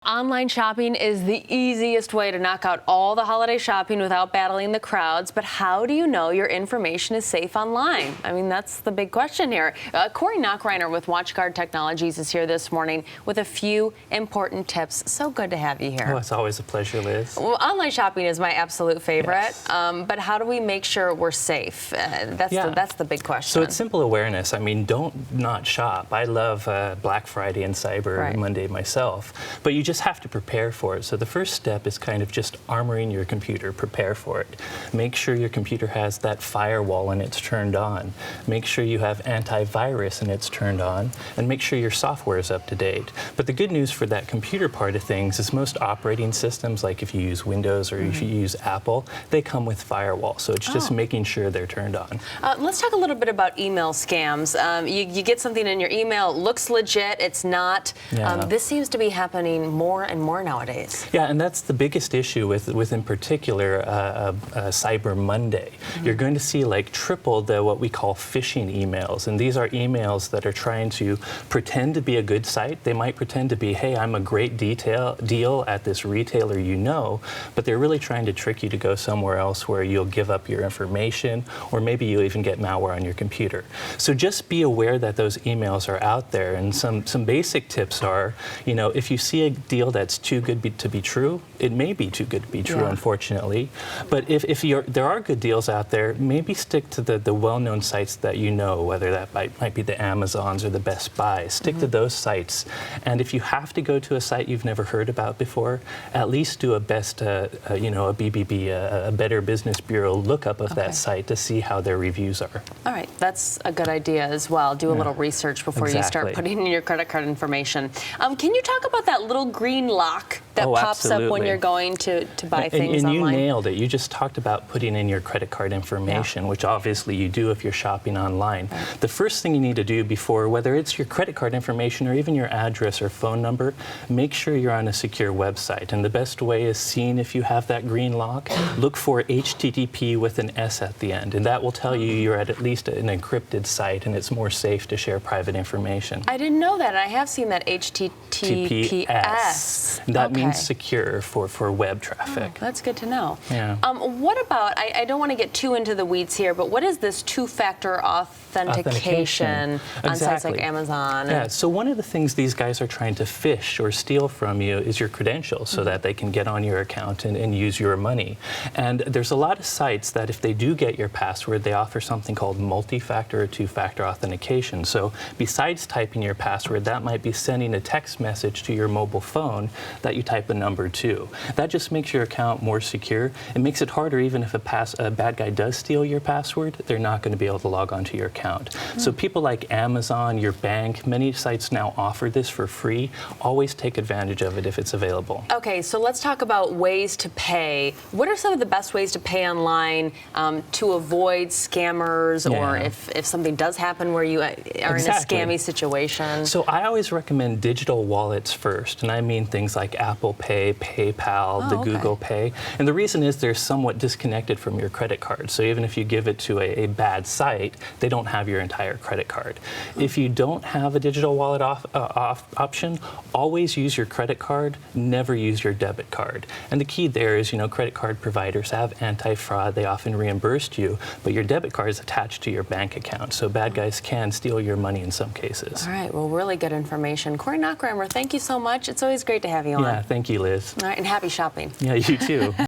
Online shopping is the easiest way to knock out all the holiday shopping without battling the crowds, but how do you know your information is safe online? I mean, that's the big question here. Corey Nachreiner with WatchGuard Technologies is here this morning with a few important tips. So good to have you here. Oh, it's always a pleasure, Liz. Well, online shopping is my absolute favorite, Yes. but how do we make sure we're safe? That's the big question. So it's simple awareness. I mean, don't not shop. I love Black Friday and Cyber Monday myself, but you just have to prepare for it. So the first step is kind of just armoring your computer. Prepare for it. Make sure your computer has that firewall and it's turned on. Make sure you have antivirus and it's turned on, and make sure your software is up to date. But the good news for that computer part of things is most operating systems, like if you use Windows or if you use Apple, they come with firewall. So it's just making sure they're turned on. Let's talk a little bit about email scams. You get something in your email, it looks legit, it's not. This seems to be happening more and more nowadays. Yeah, and that's the biggest issue with in particular Cyber Monday. You're going to see like triple what we call phishing emails, and these are emails that are trying to pretend to be a good site. They might pretend to be, hey, I'm a great deal at this retailer you know, but they're really trying to trick you to go somewhere else where you'll give up your information, or maybe you'll even get malware on your computer. So just be aware that those emails are out there, and some basic tips are, you know, if you see a deal that's too good to be true, it may be too good to be true, unfortunately. But if there are good deals out there, maybe stick to the well-known sites that you know, whether that might be the Amazons or the Best Buys. Stick to those sites. And if you have to go to a site you've never heard about before, at least do a a BBB, a Better Business Bureau lookup of that site to see how their reviews are. All right, that's a good idea as well. Do a little research before you start putting in your credit card information. Can you talk about that little green lock that pops up when you're going to buy things online? And you nailed it. You just talked about putting in your credit card information, which obviously you do if you're shopping online. The first thing you need to do before, whether it's your credit card information or even your address or phone number, make sure you're on a secure website. And the best way is, seeing if you have that green lock, look for HTTP with an S at the end, and that will tell you you're at least an encrypted site and it's more safe to share private information. I didn't know that, and I have seen that HTTPS. That means secure for web traffic. That's good to know. Yeah. What about, I don't want to get too into the weeds here, but what is this two-factor authentication on sites like Amazon? Yeah, so one of the things these guys are trying to phish or steal from you is your credentials, so that they can get on your account and use your money. And there's a lot of sites that if they do get your password, they offer something called multi-factor or two-factor authentication. So besides typing your password, that might be sending a text message to your mobile phone that you type a number to. That just makes your account more secure. It makes it harder, even if a bad guy does steal your password, they're not going to be able to log onto your account. So people like Amazon, your bank, many sites now offer this for free. Always take advantage of it if it's available. Okay, so let's talk about ways to pay. What are some of the best ways to pay online to avoid scammers, or if something does happen where you are in a scammy situation? So I always recommend digital wallets first, and I mean things like Apple Pay, PayPal, the Google Pay. And the reason is they're somewhat disconnected from your credit card. So even if you give it to a bad site, they don't have your entire credit card. If you don't have a digital wallet option, always use your credit card, never use your debit card. And the key there is, you know, credit card providers have anti-fraud, they often reimburse you, but your debit card is attached to your bank account. So bad guys can steal your money in some cases. All right, well, really good information. Corey Nachreiner, thank you so much. It's always great to have you on. Yeah, thank you, Liz. All right, and happy shopping. Yeah, you too.